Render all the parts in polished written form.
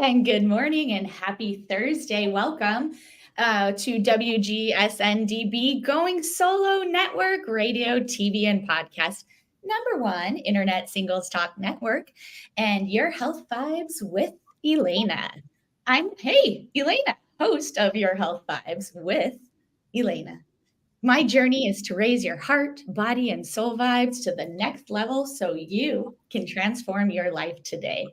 And good morning and happy Thursday. Welcome to WGSN-DB, Going Solo Network, radio, TV, and podcast. #1 Internet Singles Talk Network. And your Health Vibes with Elana. Hey, Elana, host of Your Health Vibes with Elana. My journey is to raise your heart, body, and soul vibes to the next level so you can transform your life today.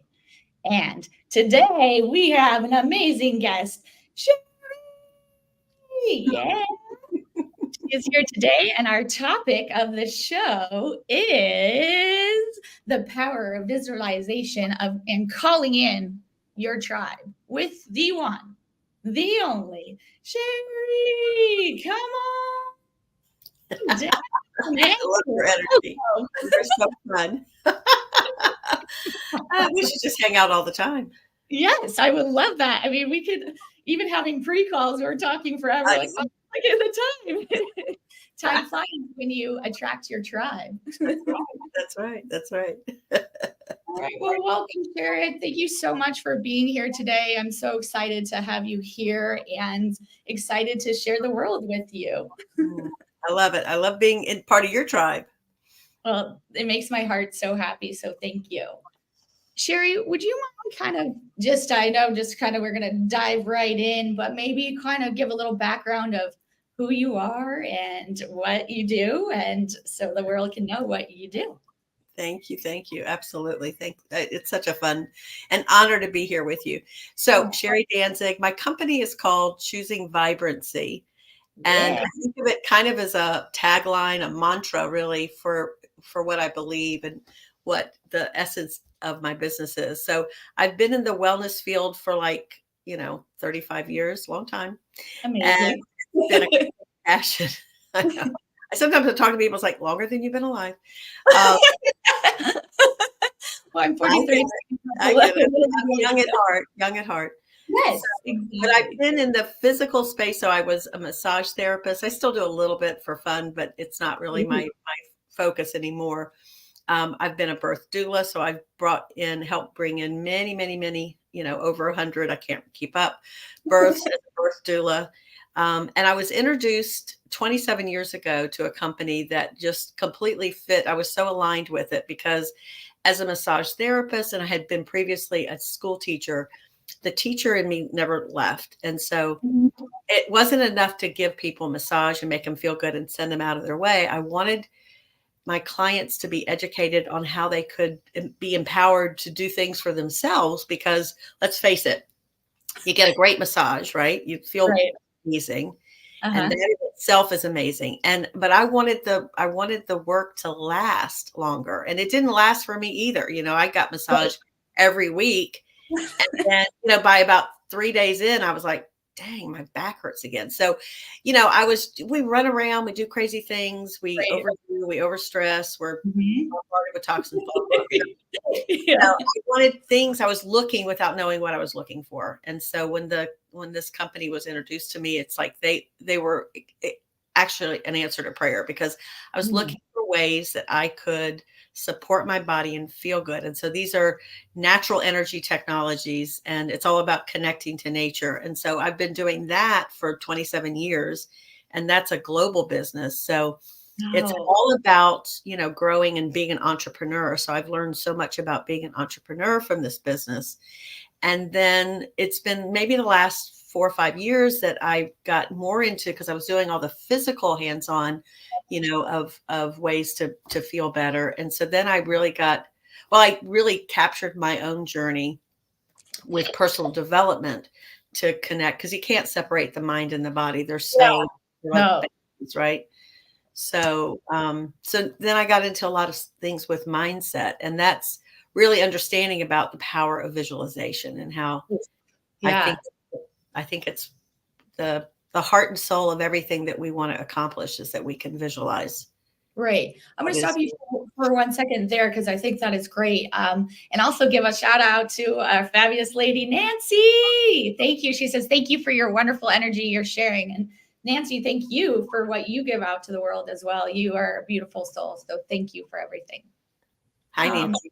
And today we have an amazing guest, Sherri. Yeah, she is here today, and our topic of the show is the power of visualization and calling in your tribe with the one, the only Sherri. Come on down. I love your energy. You're so fun. We should just hang out all the time. Yes, I would love that. I mean, we could even having pre-calls, we're talking forever. Like, oh, look at the time. Time flies when you attract your tribe. That's right. All right. Well, welcome, Sherri. Thank you so much for being here today. I'm so excited to have you here and excited to share the world with you. I love it. I love being in part of your tribe. Well, it makes my heart so happy. So thank you. Sherri, would you mind kind of we're going to dive right in, but maybe kind of give a little background of who you are and what you do, and so the world can know what you do. Thank you. Absolutely. It's such a fun and honor to be here with you. So Sherri Danzig, my company is called Choosing Vibrancy. And I think of it kind of as a tagline, a mantra really for what I believe and what the essence of my business is. So I've been in the wellness field for 35 years, long time. Amazing. And it's been a passion. I know. Sometimes talk to people, it's like longer than you've been alive. Well, I'm 43. I get it. I'm young at heart. Yes, exactly. But I've been in the physical space. So I was a massage therapist. I still do a little bit for fun, but it's not really my focus anymore. I've been a birth doula, so I've helped bring in many, over 100. I can't keep up births as a birth doula. And I was introduced 27 years ago to a company that just completely fit. I was so aligned with it because as a massage therapist, and I had been previously a school teacher, the teacher in me never left. And so it wasn't enough to give people massage and make them feel good and send them out of their way. I wanted my clients to be educated on how they could be empowered to do things for themselves, because let's face it, you get a great massage, right? You feel amazing. And that in itself is amazing. But I wanted the work to last longer, and it didn't last for me either. I got massage every week. And then, by about 3 days in, I was like, dang, my back hurts again. So, we run around, we do crazy things, we overdo, we overstress, we're bombarded with toxins. I wanted things, I was looking without knowing what I was looking for. And so when this company was introduced to me, it's like they were actually an answer to prayer, because I was looking for ways that I could support my body and feel good. And so these are natural energy technologies, and it's all about connecting to nature. And so I've been doing that for 27 years, and that's a global business. So it's all about, growing and being an entrepreneur. So I've learned so much about being an entrepreneur from this business. And then it's been maybe the last 4 or 5 years that I got more into, because I was doing all the physical hands-on, of ways to feel better. And so then I really captured my own journey with personal development to connect, because you can't separate the mind and the body. They're so things, right? So then I got into a lot of things with mindset, and that's really understanding about the power of visualization and how I think it's the heart and soul of everything that we want to accomplish is that we can visualize. Right. I'm going to stop you for 1 second there, because I think that is great. And also give a shout out to our fabulous lady, Nancy. Thank you. She says, thank you for your wonderful energy you're sharing. And Nancy, thank you for what you give out to the world as well. You are a beautiful soul. So thank you for everything. Hi, Nancy.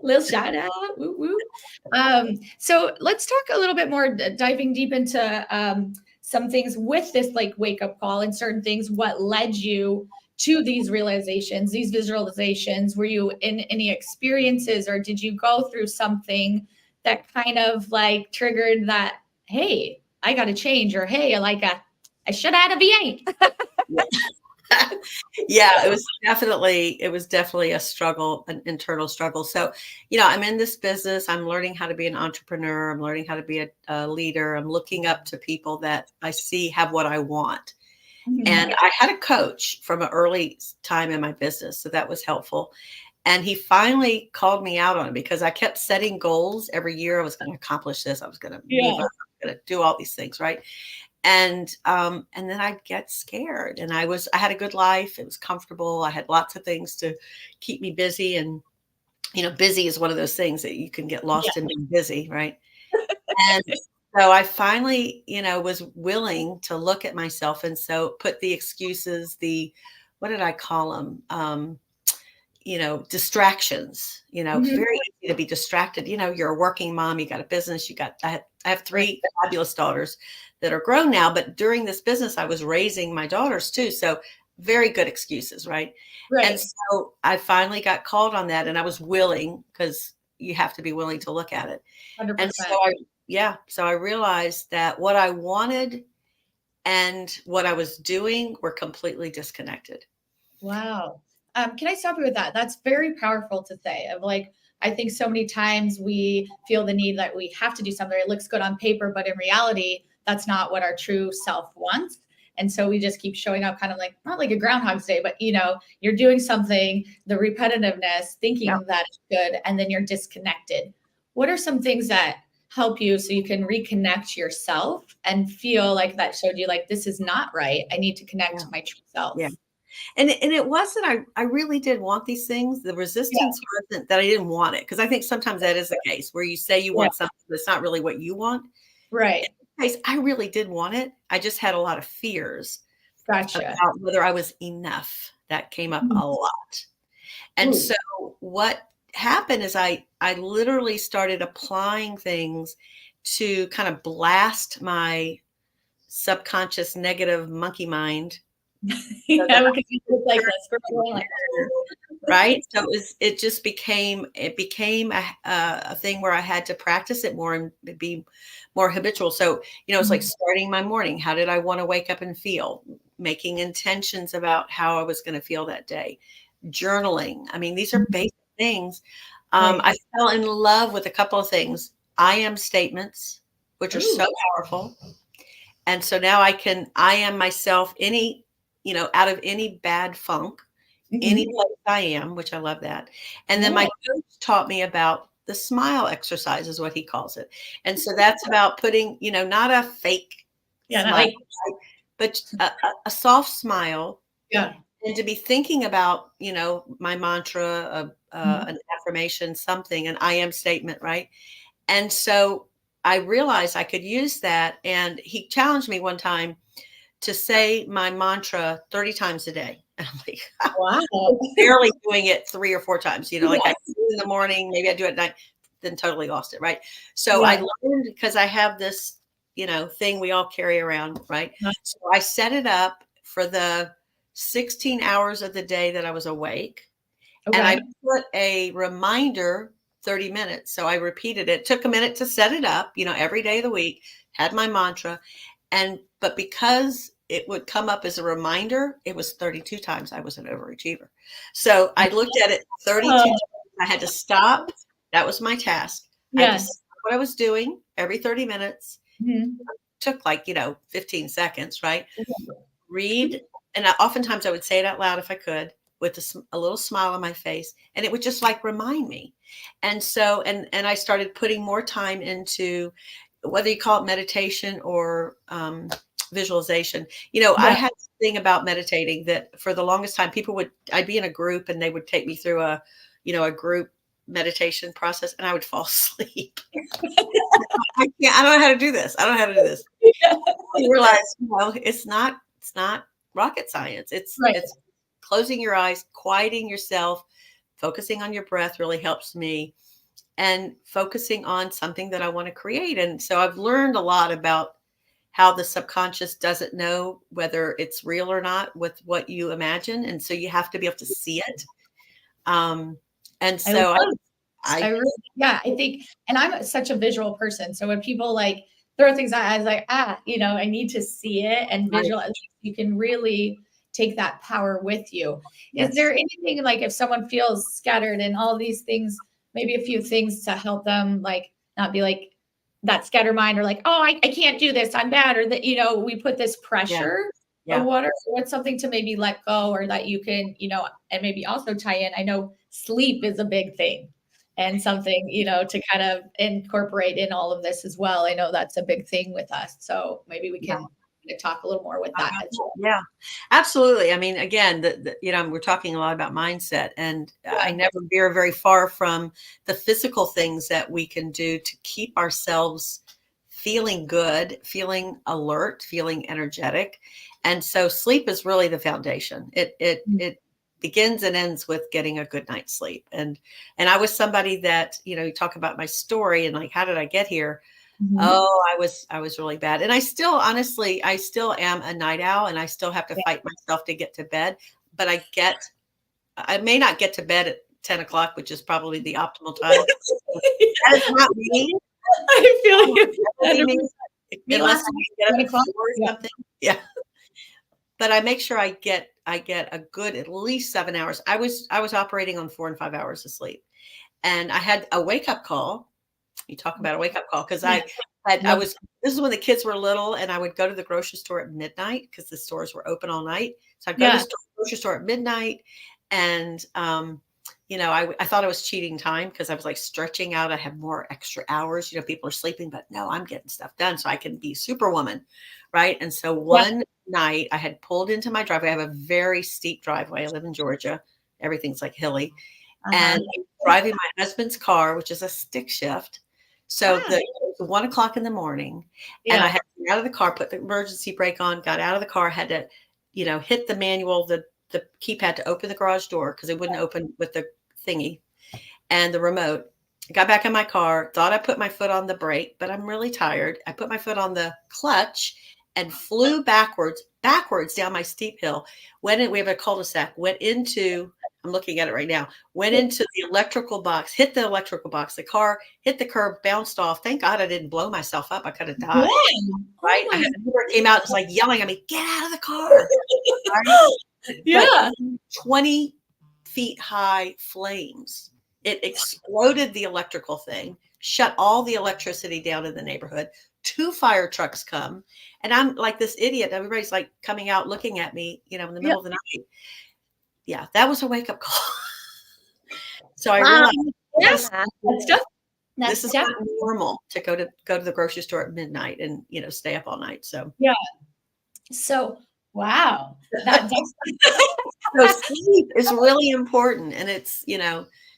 Little shout out. Woo, woo. So let's talk a little bit more, diving deep into some things with this like wake up call and certain things. What led you to these realizations, these visualizations? Were you in any experiences, or did you go through something that kind of like triggered that, hey, I got to change, or hey, I should have had a V8? Yeah, it was definitely a struggle, an internal struggle. So, I'm in this business. I'm learning how to be an entrepreneur. I'm learning how to be a leader. I'm looking up to people that I see have what I want. And I had a coach from an early time in my business, so that was helpful. And he finally called me out on it because I kept setting goals every year. I was going to accomplish this. I was going to move up. I was going to do all these things, right? And then I'd get scared. And I had a good life. It was comfortable. I had lots of things to keep me busy. And, busy is one of those things that you can get lost in being busy, right? And so I finally, was willing to look at myself. And so put the excuses, what did I call them? Distractions, very easy to be distracted. You're a working mom, you got a business, I have 3 fabulous daughters that are grown now, but during this business, I was raising my daughters too. So very good excuses. Right. And so I finally got called on that, and I was willing, because you have to be willing to look at it. 100%. And so I realized that what I wanted and what I was doing were completely disconnected. Wow. Can I stop you with that? That's very powerful to say. Of like, I think so many times we feel the need that we have to do something. It looks good on paper, but in reality, that's not what our true self wants. And so we just keep showing up kind of like, not like a Groundhog's Day, but you're doing something, the repetitiveness, thinking that it's good, and then you're disconnected. What are some things that help you so you can reconnect yourself and feel like that showed you like, this is not right. I need to connect to my true self. Yeah. And it wasn't, I really did want these things. The resistance wasn't that I didn't want it, because I think sometimes that is the case where you say you want something that's not really what you want. Right. In this case, I really did want it. I just had a lot of fears Gotcha. about whether I was enough. That came up a lot. And so what happened is I literally started applying things to kind of blast my subconscious negative monkey mind. Right. So it just became a thing where I had to practice it more and be more habitual. So, it's like starting my morning. How did I want to wake up and feel? Making intentions about how I was going to feel that day. Journaling. I mean, these are basic things. I fell in love with a couple of things. I am statements, which are so powerful. And so now I am myself out of any bad funk, any place I am, which I love that. And then my coach taught me about the smile exercise, is what he calls it. And so that's about putting, not a fake smile, but a soft smile. Yeah. And to be thinking about, my mantra, an affirmation, something, an I am statement, right? And so I realized I could use that. And he challenged me one time to say my mantra 30 times a day. And I'm like, wow, I'm barely doing it 3 or 4 times, like I do it in the morning, maybe I do it at night, then totally lost it. Right. So I learned, because I have this, thing we all carry around. Right. So I set it up for the 16 hours of the day that I was awake. And I put a reminder 30 minutes. So I repeated it. Took a minute to set it up, every day of the week, had my mantra. But because it would come up as a reminder, it was 32 times I was an overachiever. So I looked at it 32 times. I had to stop. That was my task. I had to stop what I was doing every 30 minutes. Took like, 15 seconds, right? Read. And oftentimes I would say it out loud if I could, with a little smile on my face, and it would just like remind me. And so, and I started putting more time into, whether you call it meditation or visualization. I had this thing about meditating that for the longest time, I'd be in a group and they would take me through a group meditation process, and I would fall asleep. I don't know how to do this. I don't know how to do this. You realize, it's not rocket science. It's closing your eyes, quieting yourself, focusing on your breath really helps me, and focusing on something that I want to create. And so I've learned a lot about how the subconscious doesn't know whether it's real or not with what you imagine. And so you have to be able to see it. And I love so I really, yeah, I think, and I'm such a visual person. So when people like throw things at, I was like, I need to see it and visualize. You can really take that power with you. Yes. Is there anything like if someone feels scattered and all these things, maybe a few things to help them like not be like that scattered mind or like, oh, I can't do this, I'm bad, or that, we put this pressure. Yeah. But what's something to maybe let go or that you can, and maybe also tie in? I know sleep is a big thing and something, to kind of incorporate in all of this as well. I know that's a big thing with us. So maybe we can talk a little more with that as well. Yeah, absolutely. I mean, again, we're talking a lot about mindset, and I never veer very far from the physical things that we can do to keep ourselves feeling good, feeling alert, feeling energetic. And so sleep is really the foundation. It begins and ends with getting a good night's sleep. And I was somebody that, you talk about my story and like, how did I get here? Mm-hmm. Oh, I was really bad. And I still, honestly, I still am a night owl, and I still have to fight myself to get to bed, but I may not get to bed at 10 o'clock, which is probably the optimal time. That is not me. I feel you. Unless I get up at 4 or something. Yeah. But I make sure I get a good at least 7 hours. I was operating on 4 and 5 hours of sleep, and I had a wake up call. You talk about a wake up call, because this is when the kids were little, and I would go to the grocery store at midnight because the stores were open all night. So I'd go to the grocery store at midnight, and I thought I was cheating time because I was like stretching out. I have more extra hours. People are sleeping, but no, I'm getting stuff done so I can be superwoman, right? And so one night I had pulled into my driveway. I have a very steep driveway. I live in Georgia. Everything's like hilly. And driving my husband's car, which is a stick shift. So it was 1 o'clock in the morning, and I had to get out of the car, put the emergency brake on, got out of the car, had to, hit the manual, the keypad to open the garage door because it wouldn't open with the thingy and the remote. I got back in my car, thought I put my foot on the brake, but I'm really tired. I put my foot on the clutch and flew backwards down my steep hill. We have a cul-de-sac, I'm looking at it right now, went into the electrical box, hit the electrical box. The car hit the curb, bounced off. Thank God I didn't blow myself up. I could have died. Right? I had a neighbor came out, was like yelling at me, get out of the car. Right? Yeah. 20 feet high flames. It exploded the electrical thing, shut all the electricity down in the neighborhood. 2 fire trucks come, and I'm like this idiot. Everybody's like coming out looking at me, in the middle of the night. Yeah, that was a wake-up call. So I realized this is not normal to go to the grocery store at midnight and stay up all night. So so wow, so sleep is really important, and it's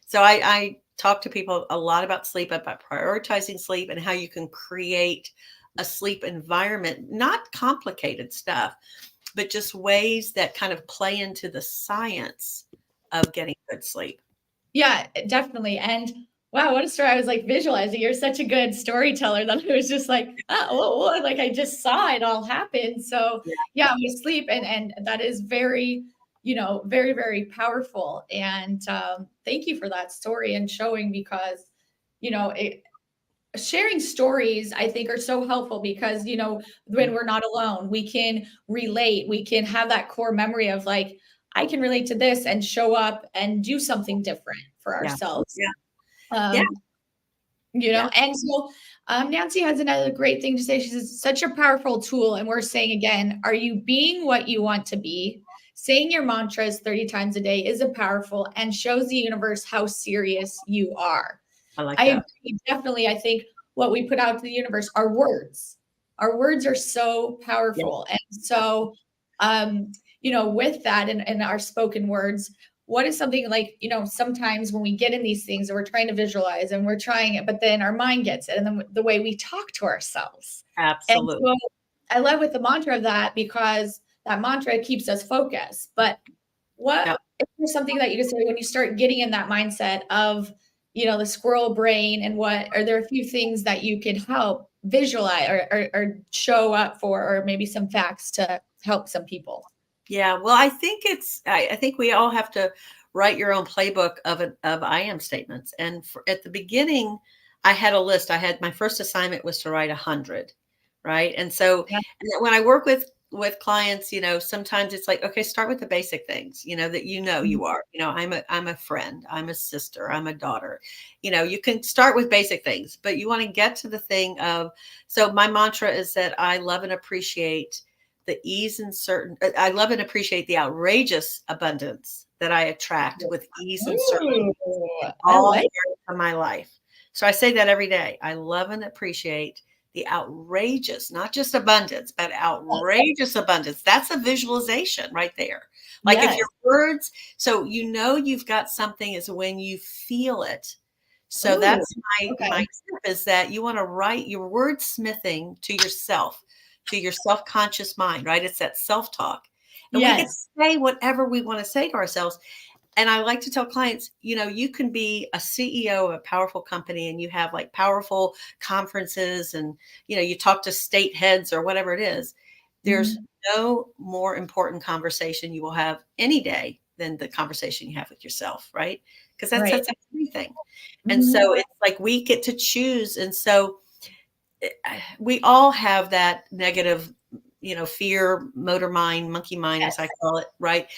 so I talk to people a lot about sleep, about prioritizing sleep, and how you can create a sleep environment, not complicated stuff, but just ways that kind of play into the science of getting good sleep. Yeah, definitely. And wow, what a story. I was like visualizing. You're such a good storyteller that I was just like, like I just saw it all happen. So with sleep, and that is very, very, very powerful. And thank you for that story and showing, because, sharing stories, I think, are so helpful because, when we're not alone, we can relate, we can have that core memory of like, I can relate to this and show up and do something different for ourselves. And so Nancy has another great thing to say. She says, such a powerful tool. And we're saying again, are you being what you want to be? Saying your mantras 30 times a day is a powerful and shows the universe how serious you are. I agree, definitely. I think what we put out to the universe are words. Our words are so powerful. And so, with that and our spoken words, what is something like, sometimes when we get in these things and we're trying to visualize and we're trying it, but then our mind gets it. And then the way we talk to ourselves. Absolutely. And so I love with the mantra of that, because that mantra keeps us focused. But what is there something that you could say when you start getting in that mindset of, the squirrel brain, and what are there a few things that you could help visualize or show up for, or maybe some facts to help some people? Yeah, well, I think I think we all have to write your own playbook of I am statements. And at the beginning, I had a list. I had my first assignment was to write 100, right? And so Yeah. and then when I work with clients, sometimes it's like, okay, start with the basic things, that Mhm. you are. I'm a friend, I'm a sister, I'm a daughter. You can start with basic things, but you want to get to the thing of. So my mantra is that I love and appreciate the ease and certain. I love and appreciate the outrageous abundance that I attract with ease and certainty Ooh, in I all like. areas of my life. So I say that every day. I love and appreciate the outrageous, not just abundance, but outrageous abundance. That's a visualization right there. Like if your Yes. words, so you've got something is when you feel it. So Ooh, that's my okay. tip is that you want to write your wordsmithing to yourself, to your self-conscious mind, right? It's that self-talk. And we get to Yes. say whatever we want to say to ourselves. And I like to tell clients, you can be a CEO of a powerful company and you have like powerful conferences and, you talk to state heads or whatever it is. There's Mhm. no more important conversation you will have any day than the conversation you have with yourself, right? Because that Right. sets up everything. And Mhm. so it's like we get to choose. And so we all have that negative, fear, motor mind, monkey mind, as I Yes. call it, right?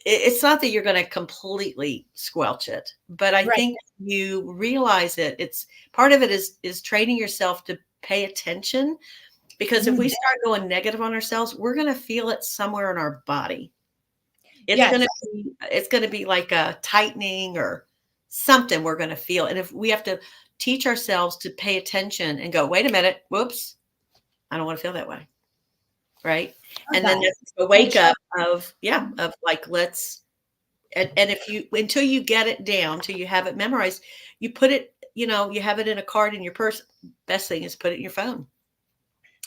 It's not that you're going to completely squelch it, but I Right. think you realize it. It's part of it is training yourself to pay attention because if we Mhm. start going negative on ourselves, we're going to feel it somewhere in our body. Yes. It's going to be like a tightening or something we're going to feel. And if we have to teach ourselves to pay attention and go, wait a minute, whoops, I don't want to feel that way. Right. Love And then that. there's the So wake true. up of, yeah, of like, let's, and if you, until you get it down, till you have it memorized, you put it, you have it in a card in your purse. Best thing is put it in your phone. And then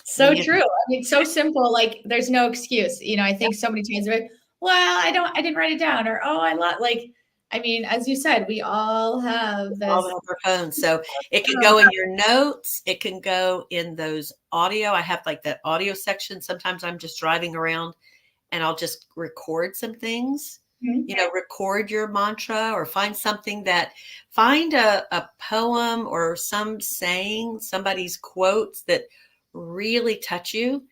So you true. I mean, so simple, like, there's no excuse. I yep, think so many times, like, "Well, I didn't write it down," or, "Oh, I mean, as you said, we all have all this. have our phones. So it can Oh, go in your notes. It can go in those audio. I have like that audio section. Sometimes I'm just driving around and I'll just record some things, mhm, record your mantra or find a poem or some saying, somebody's quotes that really touch you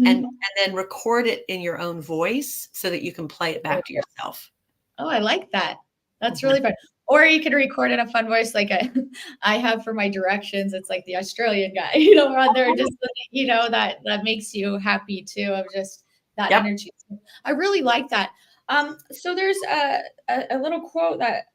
and mhm. then record it in your own voice so that you can play it back to yourself. Oh, I like that. That's Mhm. really fun. Or you could record in a fun voice like I have for my directions. It's like the Australian guy, where they're just, like, that makes you happy too, of just that Yep. energy. I really like that. So there's a little quote that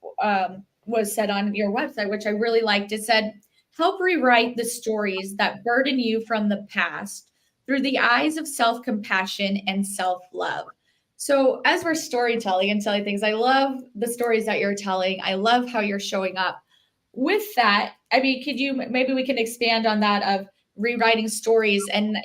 was said on your website, which I really liked. It said, "Help rewrite the stories that burden you from the past through the eyes of self-compassion and self-love." So, as we're storytelling and telling things, I love the stories that you're telling. I love how you're showing up. With that, I mean, could you maybe we can expand on that of rewriting stories? And,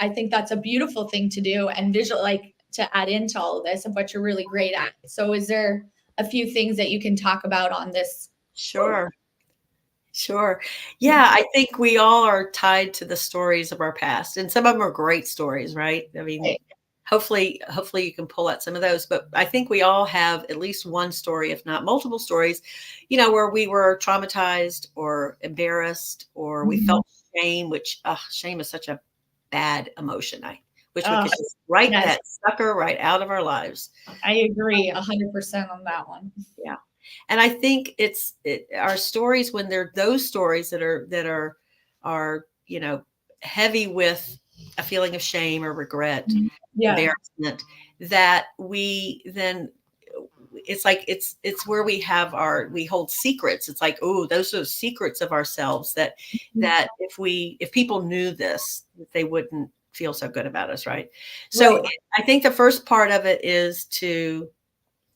I think that's a beautiful thing to do and visual, like, to add into all of this and what you're really great at. So, is there a few things that you can talk about on this? Sure. Sure. Yeah, I think we all are tied to the stories of our past, and some of them are great stories, right? I mean, Right. hopefully you can pull out some of those, but I think we all have at least one story, if not multiple stories, where we were traumatized or embarrassed or we Mhm. felt shame, which shame is such a bad emotion. I wish we Oh, could just write yes, that sucker right out of our lives. I agree 100% on that one. Yeah. And I think our stories when they're those stories that are heavy with a feeling of shame or regret, Mhm. Yeah. embarrassment, that we then it's like it's where we hold secrets. It's like, oh, those are secrets of ourselves Mhm. that if people knew this, they wouldn't feel so good about us, right? So Right. I think the first part of it is to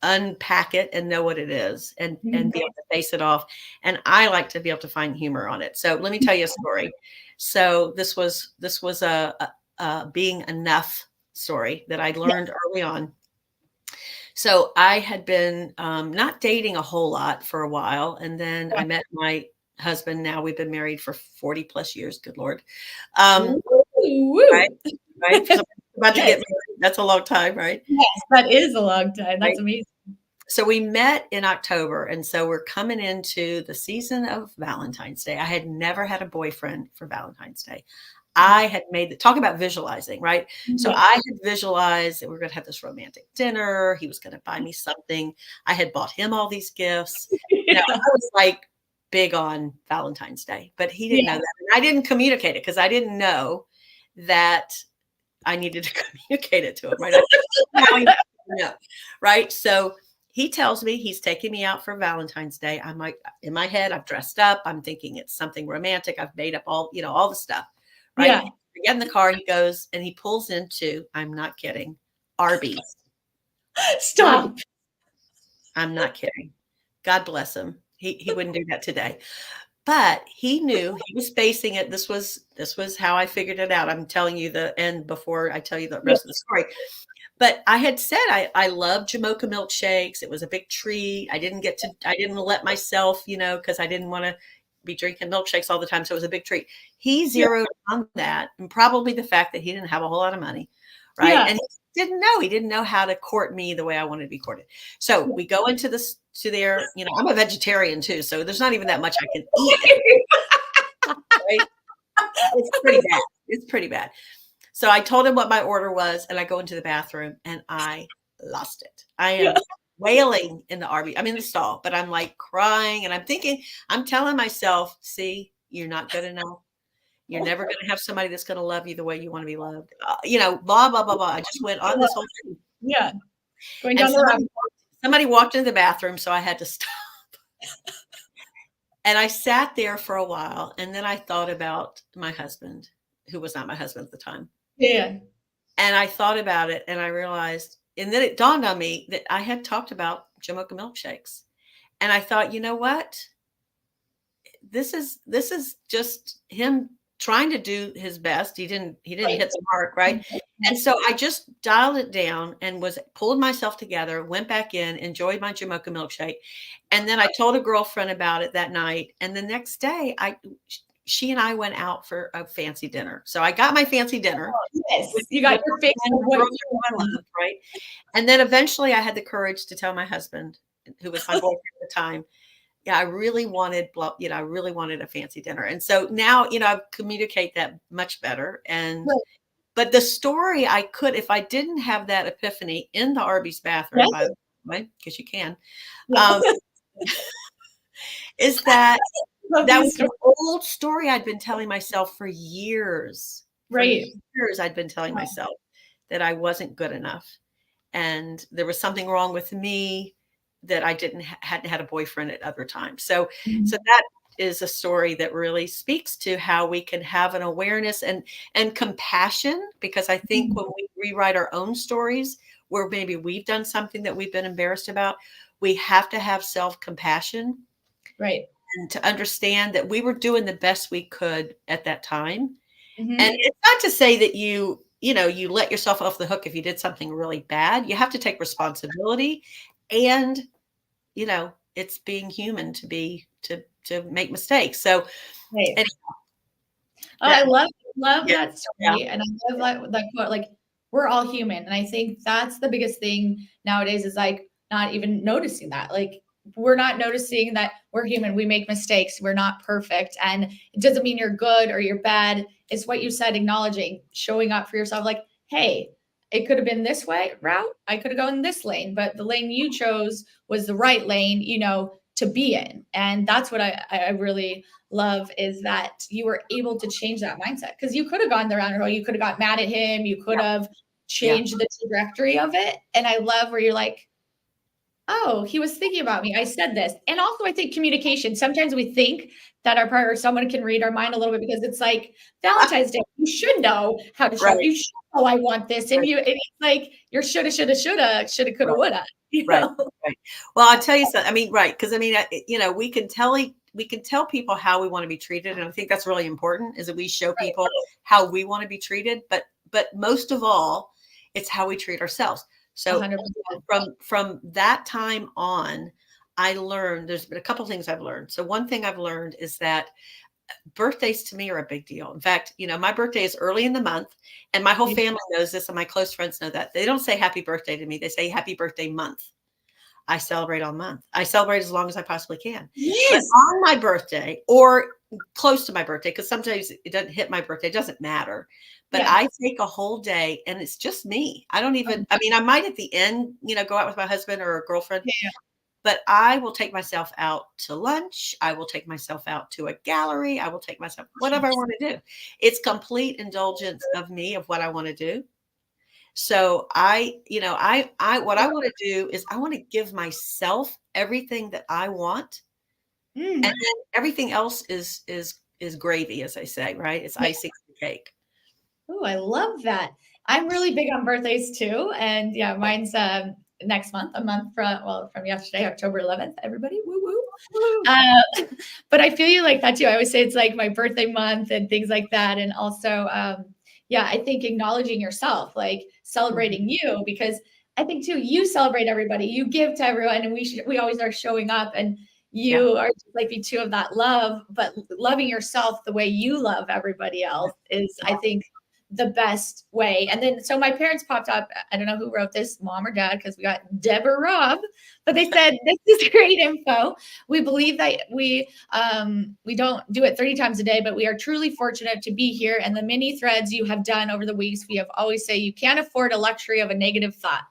unpack it and know what it is and Mhm. be able to face it off. And I like to be able to find humor on it. So let me tell you a story. So this was a being enough story that I Yeah. learned early on. So I had been not dating a whole lot for a while. And then I met my husband. Now we've been married for 40 plus years. Good Lord. Right. Woo. Right. So about to Yes. get married. That's a long time, right? Yes, that is a long time. That's Right. amazing. So we met in October. And so we're coming into the season of Valentine's Day. I had never had a boyfriend for Valentine's Day. I had talk about visualizing, right? So Yeah. I had visualized that we are going to have this romantic dinner. He was going to buy me something. I had bought him all these gifts. You know, I was like big on Valentine's Day, but he didn't know that. And I didn't communicate it because I didn't know that I needed to communicate it to him, right? Right? So he tells me he's taking me out for Valentine's Day. I'm like, in my head, I've dressed up. I'm thinking it's something romantic. I've made up all the stuff. Right. Yeah. I get in the car, he goes and he pulls into, I'm not kidding, Arby's. Stop. I'm not kidding. God bless him. He wouldn't do that today. But he knew he was facing it. This was how I figured it out. I'm telling you the end before I tell you the rest of the story. But I had said I love Jamocha milkshakes. It was a big treat. I didn't let myself, because I didn't want to be drinking milkshakes all the time. So it was a big treat. He zeroed on that, and probably the fact that he didn't have a whole lot of money. Right. Yeah. And he didn't know how to court me the way I wanted to be courted. So we go into their, I'm a vegetarian too. So there's not even that much I can eat. Right? It's pretty bad. So I told him what my order was, and I go into the bathroom and I lost it. I am wailing in the Arby's. I'm in the stall, but I'm like crying, and I'm telling myself, see, you're not good enough. You're never going to have somebody that's going to love you the way you want to be loved. Blah, blah, blah, blah. I just went on this whole thing. Yeah. Going And down somebody walked into the bathroom, so I had to stop. And I sat there for a while, and then I thought about my husband, who was not my husband at the time. Yeah. And I thought about it, and I realized, and then it dawned on me that I had talked about Jamocha milkshakes. And I thought, you know what? This is just him trying to do his best. He didn't hit the mark, right? And so I just dialed it down and pulled myself together, went back in, enjoyed my Jamocha milkshake. And then I told a girlfriend about it that night. And the next day she and I went out for a fancy dinner. So I got my fancy dinner. Yes, you got your fix of what you want, right? And then eventually I had the courage to tell my husband, who was my boyfriend at the time, yeah, I really wanted a fancy dinner. And so now, I communicate that much better. And, but the story if I didn't have that epiphany in the Arby's bathroom, by the way, because you can, is that was an old story I'd been telling myself for years. Right. For years I'd been telling myself that I wasn't good enough. And there was something wrong with me, that I hadn't had a boyfriend at other times. So that is a story that really speaks to how we can have an awareness and compassion, because I think when we rewrite our own stories where maybe we've done something that we've been embarrassed about, we have to have self-compassion. Right. And to understand that we were doing the best we could at that time. And it's not to say that you let yourself off the hook if you did something really bad. You have to take responsibility, and it's being human to make mistakes. So anyhow, I love that story. And I love that quote, like, we're all human. And I think that's the biggest thing nowadays, is like not even noticing that. Like, we're not noticing that we're human. We make mistakes. We're not perfect. And it doesn't mean you're good or you're bad. It's what you said, acknowledging, showing up for yourself. Like, hey, it could have been this route. I could have gone this lane, but the lane you chose was the right lane, to be in. And that's what I really love, is that you were able to change that mindset, because you could have gone the roundabout. You could have got mad at him. You could have changed the trajectory of it. And I love where you're like, oh, he was thinking about me. I said this. And also, I think communication. Sometimes we think that our partner, someone can read our mind a little bit, because it's like Valentine's Day. You should know how to show up. You should know I want this. And it's like you're shoulda, coulda, woulda. Right. Well, I'll tell you something. I mean, right. Because we can tell people how we want to be treated. And I think that's really important, is that we show people how we want to be treated. But most of all, it's how we treat ourselves. So 100%. from that time on, I learned there's been a couple things I've learned. So one thing I've learned is that birthdays to me are a big deal. In fact, my birthday is early in the month, and my whole family knows this, and my close friends know that. They don't say happy birthday to me. They say happy birthday month. I celebrate all month. I celebrate as long as I possibly can. But Yes. on my birthday or close to my birthday, because sometimes it doesn't hit my birthday, it doesn't matter. But Yeah. I take a whole day and it's just me. I don't even, I mean, I might at the end, go out with my husband or a girlfriend, Yeah. but I will take myself out to lunch. I will take myself out to a gallery. I will take myself, whatever I want to do. It's complete indulgence of me, of what I want to do. So what I want to do is I want to give myself everything that I want. And then everything else is gravy, as I say, right? It's icing on the cake. Oh, I love that. I'm really big on birthdays too. And yeah, mine's next month, a month from yesterday, October 11th, everybody. Woo woo. But I feel you like that too. I always say it's like my birthday month and things like that. And also, yeah, I think acknowledging yourself, like celebrating you, because I think too, you celebrate everybody, you give to everyone, and we always are showing up, and you are like be two of that love, but loving yourself the way you love everybody else is, I think, the best way. And then, so my parents popped up. I don't know who wrote this, mom or dad, because we got Deb or Rob, but they said, this is great info. We believe that we don't do it 30 times a day, but we are truly fortunate to be here. And the many threads you have done over the weeks, we have always say you can't afford a luxury of a negative thought.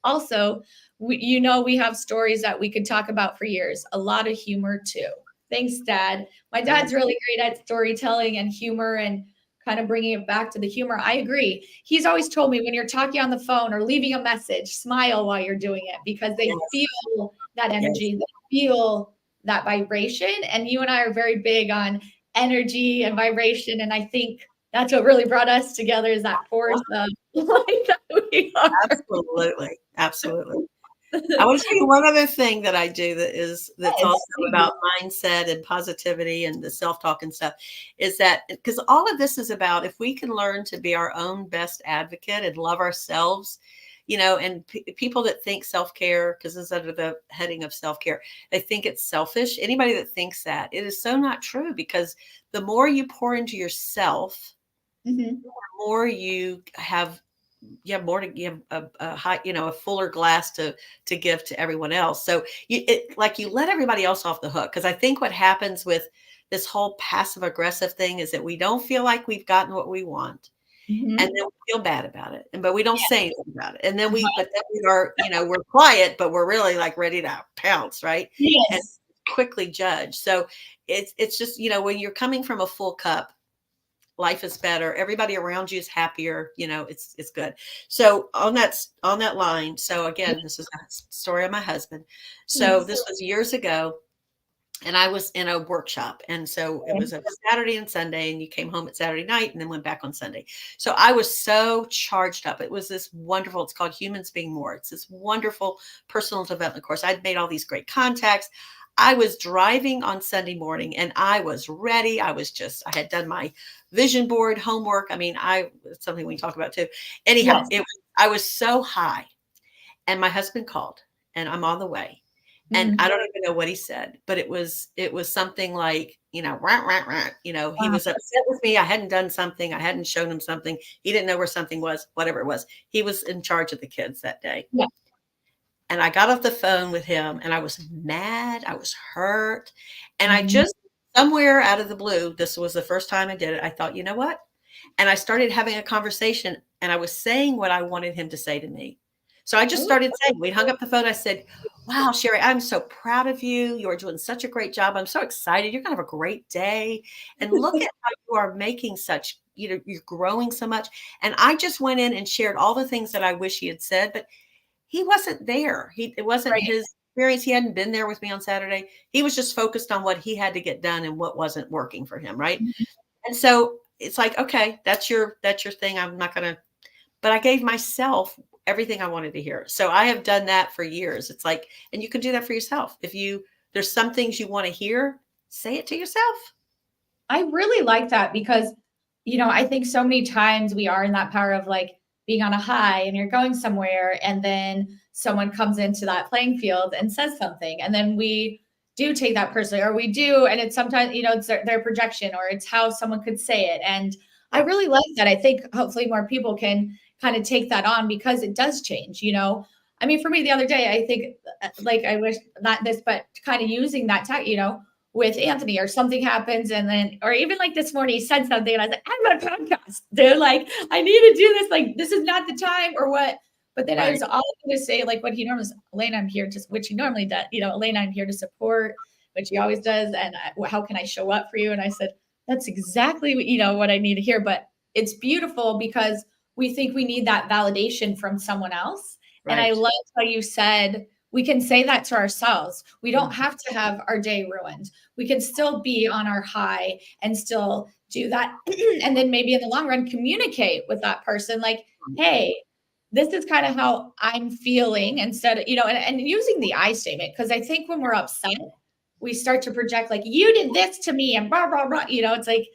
Also, we have stories that we could talk about for years. A lot of humor too. Thanks, Dad. My dad's really great at storytelling and humor and kind of bringing it back to the humor. I agree. He's always told me when you're talking on the phone or leaving a message, smile while you're doing it, because they feel that energy, they feel that vibration. And you and I are very big on energy and vibration. And I think that's what really brought us together, is that force of light that we are. Absolutely. Absolutely. I want to tell you one other thing that I do that's also about mindset and positivity and the self-talk and stuff, is that because all of this is about, if we can learn to be our own best advocate and love ourselves, and people that think self-care, because it's under the heading of self-care, they think it's selfish. Anybody that thinks that, it is so not true, because the more you pour into yourself, the more you have more to give, a high, a fuller glass to give to everyone else. So you let everybody else off the hook. Because I think what happens with this whole passive aggressive thing is that we don't feel like we've gotten what we want. And then we feel bad about it. But we don't say anything about it. And then we are, we're quiet, but we're really like ready to pounce, right? Yes. And quickly judge. So it's just, when you're coming from a full cup, life is better. Everybody around you is happier. It's good. So on that line. So again, this is a story of my husband. So this was years ago, and I was in a workshop. And so it was a Saturday and Sunday, and you came home at Saturday night and then went back on Sunday. So I was so charged up. It was this wonderful, it's called Humans Being More. It's this wonderful personal development course. I'd made all these great contacts. I was driving on Sunday morning and I was ready. I had done my vision board homework. I mean, it's something we talk about too. Anyhow, I was so high, and my husband called, and I'm on the way. And I don't even know what he said, but it was something like, rah, rah, rah. He was upset with me. I hadn't done something. I hadn't shown him something. He didn't know where something was, whatever it was. He was in charge of the kids that day. Yeah. And I got off the phone with him, and I was mad. I was hurt. And I just, somewhere out of the blue, this was the first time I did it, I thought, you know what? And I started having a conversation, and I was saying what I wanted him to say to me. So I just started saying, we hung up the phone. I said, wow, Sherri, I'm so proud of you. You are doing such a great job. I'm so excited. You're going to have a great day. And look at how you are making such, you're growing so much. And I just went in and shared all the things that I wish he had said, but he wasn't there. It wasn't his experience. He hadn't been there with me on Saturday. He was just focused on what he had to get done and what wasn't working for him. Right. And so it's like, okay, that's your thing. I'm not going to, but I gave myself everything I wanted to hear. So I have done that for years. It's like, and you can do that for yourself. There's some things you want to hear, say it to yourself. I really like that, because, I think so many times we are in that power of like being on a high and you're going somewhere, and then someone comes into that playing field and says something, and then we do take that personally, or we do, and it's sometimes, it's their projection, or it's how someone could say it. And I really like that. I think hopefully more people can kind of take that on, because it does change. I mean, for me the other day, I think like, I wish not this, but kind of using that with Anthony, or something happens, and then, or even like this morning, he said something and I was like, I'm on a podcast, dude, like I need to do this, like this is not the time or what. But then I was all going to say, like what he normally is, Elana, I'm here just, which he normally does, Elana, I'm here to support, which he always does. And how can I show up for you? And I said, that's exactly what I need to hear. But it's beautiful because we think we need that validation from someone else. Right. And I love how you said, we can say that to ourselves. We don't have to have our day ruined. We can still be on our high and still do that. And then maybe in the long run, communicate with that person like, hey, this is kind of how I'm feeling, instead of, and using the I statement. Because I think when we're upset, we start to project like, you did this to me and blah, blah, blah. It's like,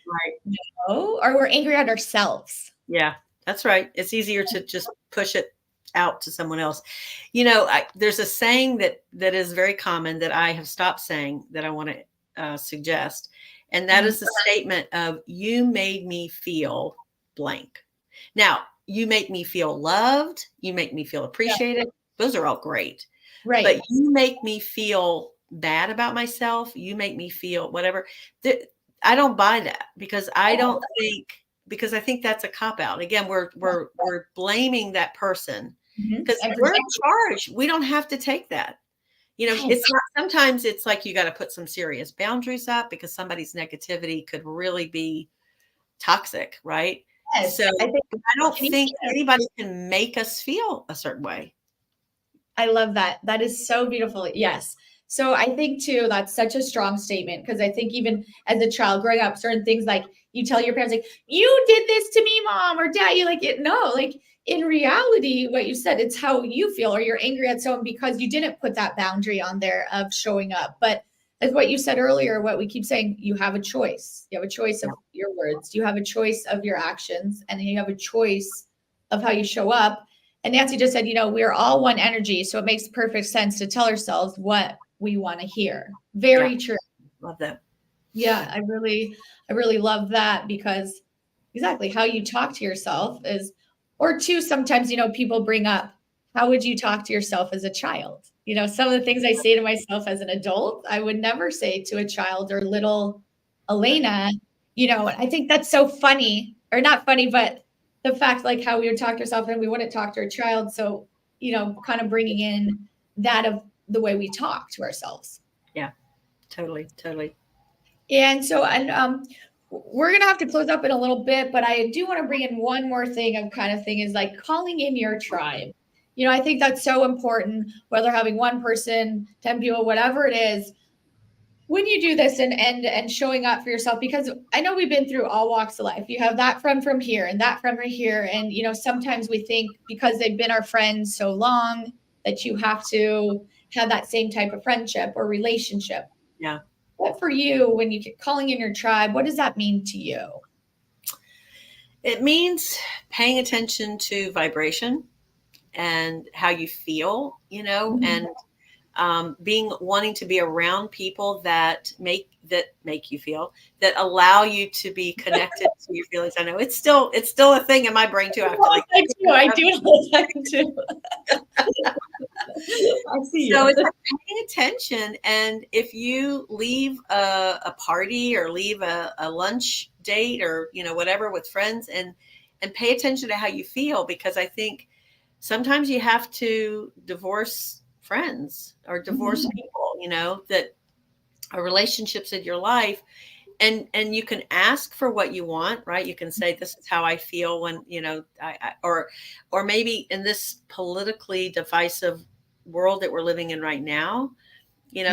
no, or we're angry at ourselves. Yeah, that's right. It's easier to just push it out to someone else. There's a saying that is very common that I have stopped saying, that I want to suggest. And that is the statement of, you made me feel blank. Now, you make me feel loved. You make me feel appreciated. Those are all great. Right. But you make me feel bad about myself. You make me feel whatever. I don't buy that, because I don't think, because I think that's a cop out. Again, we're blaming that person, because we're in charge. We don't have to take that. It's not, sometimes it's like, you got to put some serious boundaries up, because somebody's negativity could really be toxic. Right. Yes, so I don't think anybody can make us feel a certain way. I love that. That is so beautiful. Yes. So I think too, that's such a strong statement, because I think even as a child growing up, certain things like you tell your parents, like, you did this to me, mom or dad, you like it. No, like in reality, what you said, it's how you feel, or you're angry at someone because you didn't put that boundary on there of showing up. But as what you said earlier, what we keep saying, you have a choice. You have a choice of your words. You have a choice of your actions, and then you have a choice of how you show up. And Nancy just said, we're all one energy. So it makes perfect sense to tell ourselves what we want to hear. Very true. Love that. Yeah, I really love that, because exactly how you talk to yourself is, or two, sometimes, people bring up, how would you talk to yourself as a child? Some of the things I say to myself as an adult, I would never say to a child or little Elana, I think that's so funny, or not funny, but the fact like how we would talk to ourselves and we wouldn't talk to a child. So, kind of bringing in that of the way we talk to ourselves. Yeah, totally. And so, we're going to have to close up in a little bit, but I do want to bring in one more thing is like calling in your tribe. I think that's so important, whether having one person, 10 people, whatever it is, when you do this and showing up for yourself, because I know we've been through all walks of life. You have that friend from here and that friend right here. And, sometimes we think because they've been our friends so long that you have to have that same type of friendship or relationship. Yeah. What for you, when you get calling in your tribe, what does that mean to you? It means paying attention to vibration and how you feel, and wanting to be around people that make you feel, that allow you to be connected to your feelings. I know it's still a thing in my brain too. I do it all the time too. I see. So it's paying attention, and if you leave a party or leave a lunch date or whatever with friends, and pay attention to how you feel, because I think sometimes you have to divorce friends or divorce people, that are relationships in your life, and you can ask for what you want, right? You can say, this is how I feel when, or maybe in this politically divisive world that we're living in right now,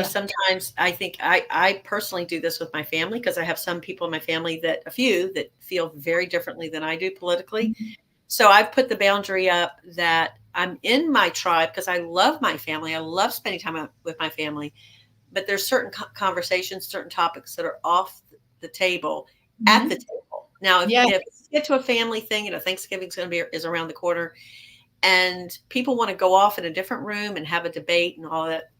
sometimes I think I personally do this with my family, because I have some people in my family a few that feel very differently than I do politically. Mm-hmm. So I've put the boundary up that I'm in my tribe because I love my family. I love spending time with my family, but there's certain conversations, certain topics that are off the table, mm-hmm. at the table, Now, if Yeah. you get to a family thing, Thanksgiving's is around the corner, and people want to go off in a different room and have a debate and all that,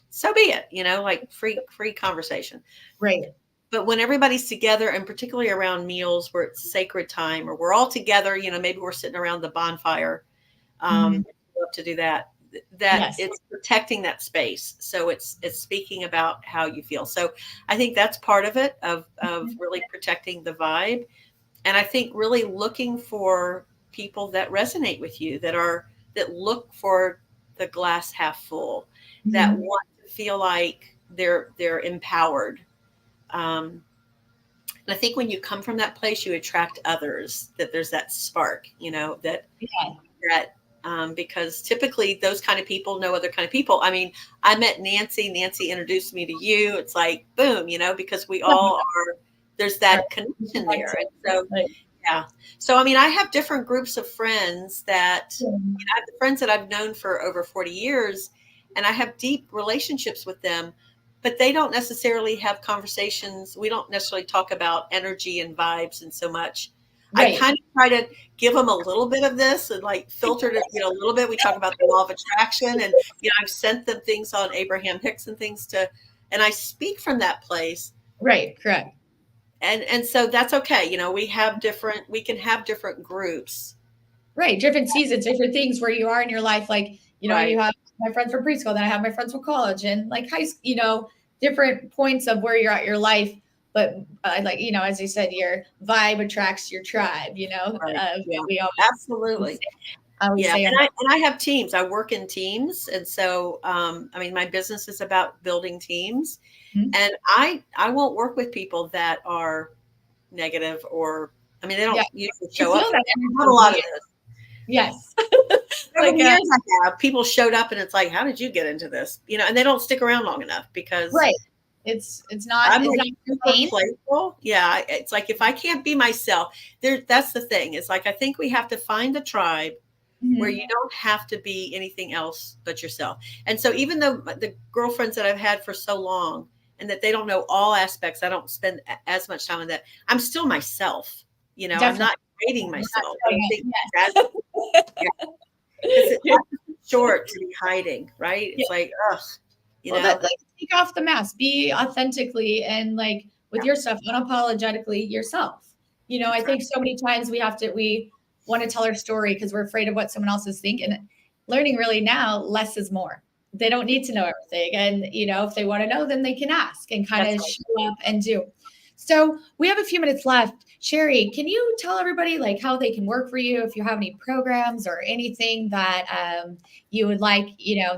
so be it, like free conversation. Right. But when everybody's together, and particularly around meals where it's sacred time, or we're all together, maybe we're sitting around the bonfire, love to do that. That it's protecting that space. So it's speaking about how you feel. So I think that's part of it, of really protecting the vibe. And I think really looking for people that resonate with you, that look for the glass half full, that want to feel like they're empowered. And I think when you come from that place, you attract others, that there's that spark, because typically those kind of people know other kind of people. I mean, I met Nancy introduced me to you. It's like, boom, because we all are, there's that connection there. And so, yeah. So, I mean, I have different groups of friends that, I have the friends that I've known for over 40 years, and I have deep relationships with them, but they don't necessarily have conversations. We don't necessarily talk about energy and vibes and so much. Right. I kind of try to give them a little bit of this and like filtered it, a little bit. We talk about the law of attraction, and, I've sent them things on Abraham Hicks and things and I speak from that place. Right. Correct. And so that's okay. We can have different groups. Right. Different seasons, different things where you are in your life. Like, right. You have my friends from preschool, then I have my friends from college and like high school, different points of where you're at your life. But like, as you said, your vibe attracts your tribe, Right. we always absolutely. Say and I have teams. I work in teams. And so, I mean, my business is about building teams, and I won't work with people that are negative, or, I mean, they don't usually show up. Not a lot of this. Yes. Like years I have, people showed up and it's like, how did you get into this? And they don't stick around long enough because it's not, I'm not playful. Yeah. It's like, if I can't be myself, that's the thing. It's like, I think we have to find a tribe where you don't have to be anything else but yourself. And so even though the girlfriends that I've had for so long, and that they don't know all aspects, I don't spend as much time on that. I'm still myself. I'm not hating myself. I think that's it's short to be hiding, right? It's like, ugh, like, take off the mask, be authentically and like with your stuff, unapologetically yourself. I think so many times we want to tell our story because we're afraid of what someone else is thinking. Learning really now, less is more. They don't need to know everything. And, if they want to know, then they can ask and kind of show up and do. So we have a few minutes left. Sherri, can you tell everybody like how they can work for you, if you have any programs or anything that you would like,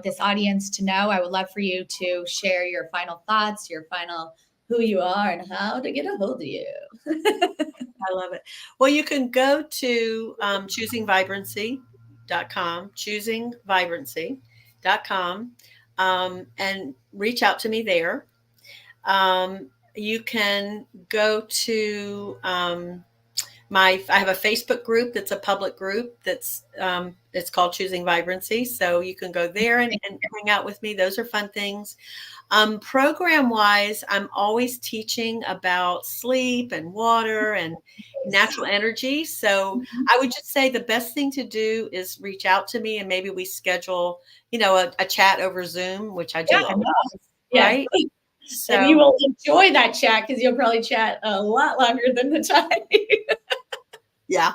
this audience to know? I would love for you to share your final thoughts, your final who you are and how to get a hold of you. I love it. Well, you can go to choosingvibrancy.com, choosingvibrancy.com, and reach out to me there. You can go to I have a Facebook group that's a public group that's it's called Choosing Vibrancy. So you can go there and hang out with me. Those are fun things. Program wise, I'm always teaching about sleep and water and natural energy. So I would just say the best thing to do is reach out to me, and maybe we schedule, a chat over Zoom, which I do all the time, right? So, and you will enjoy that chat because you'll probably chat a lot longer than the time. Yeah.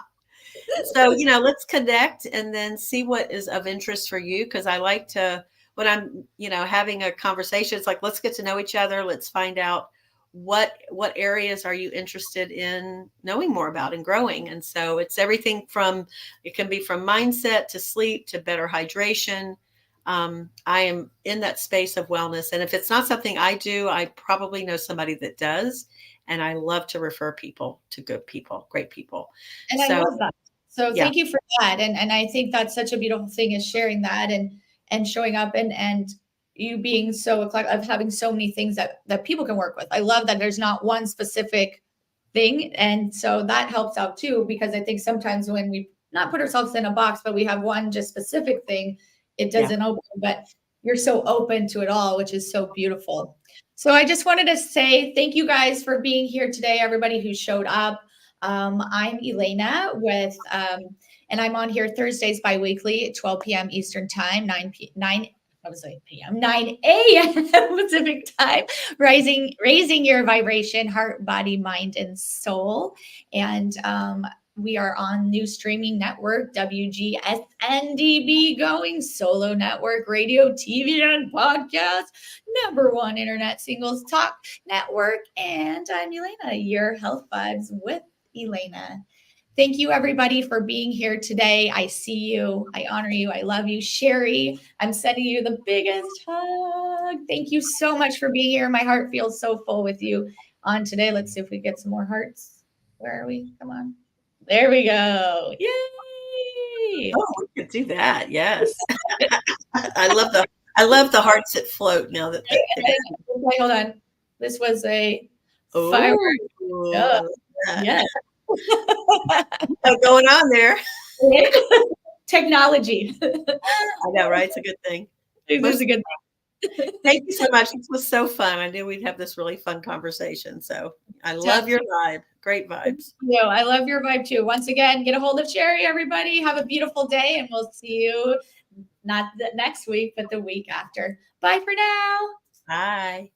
So, let's connect and then see what is of interest for you. Because I like to, when I'm, having a conversation, it's like, let's get to know each other. Let's find out what areas are you interested in knowing more about and growing. And so it's everything it can be from mindset to sleep to better hydration. I am in that space of wellness. And if it's not something I do, I probably know somebody that does. And I love to refer people to good people, great people. And I love that. So thank you for that. And I think that's such a beautiful thing, is sharing that and showing up and you being so eclectic, of having so many things that people can work with. I love that there's not one specific thing. And so that helps out too, because I think sometimes when we not put ourselves in a box, but we have one just specific thing, it doesn't open, but you're so open to it all, which is so beautiful. So I just wanted to say thank you guys for being here today, everybody who showed up. I'm Elana and I'm on here Thursdays bi-weekly at 12 p.m. Eastern Time, 9 p.m., 9 a.m. Pacific Time, raising your vibration, heart, body, mind, and soul. And we are on new streaming network, WGSN-DB, Going Solo Network, radio, TV, and podcast, #1 internet singles talk network. And I'm Elana, your health vibes with Elana. Thank you, everybody, for being here today. I see you. I honor you. I love you. Sherri, I'm sending you the biggest hug. Thank you so much for being here. My heart feels so full with you on today. Let's see if we get some more hearts. Where are we? Come on. There we go. Yay! Oh, we could do that. Yes. I love the hearts that float now that. Okay, hold on. This was a firework. Yes. What's going on there? Technology. I know, right? It's a good thing. It is a good thing. Thank you so much. This was so fun. I knew we'd have this really fun conversation. So I love your vibe. Great vibes. I love your vibe too. Once again, get a hold of Sherri, everybody. Have a beautiful day, and we'll see you not the next week, but the week after. Bye for now. Bye.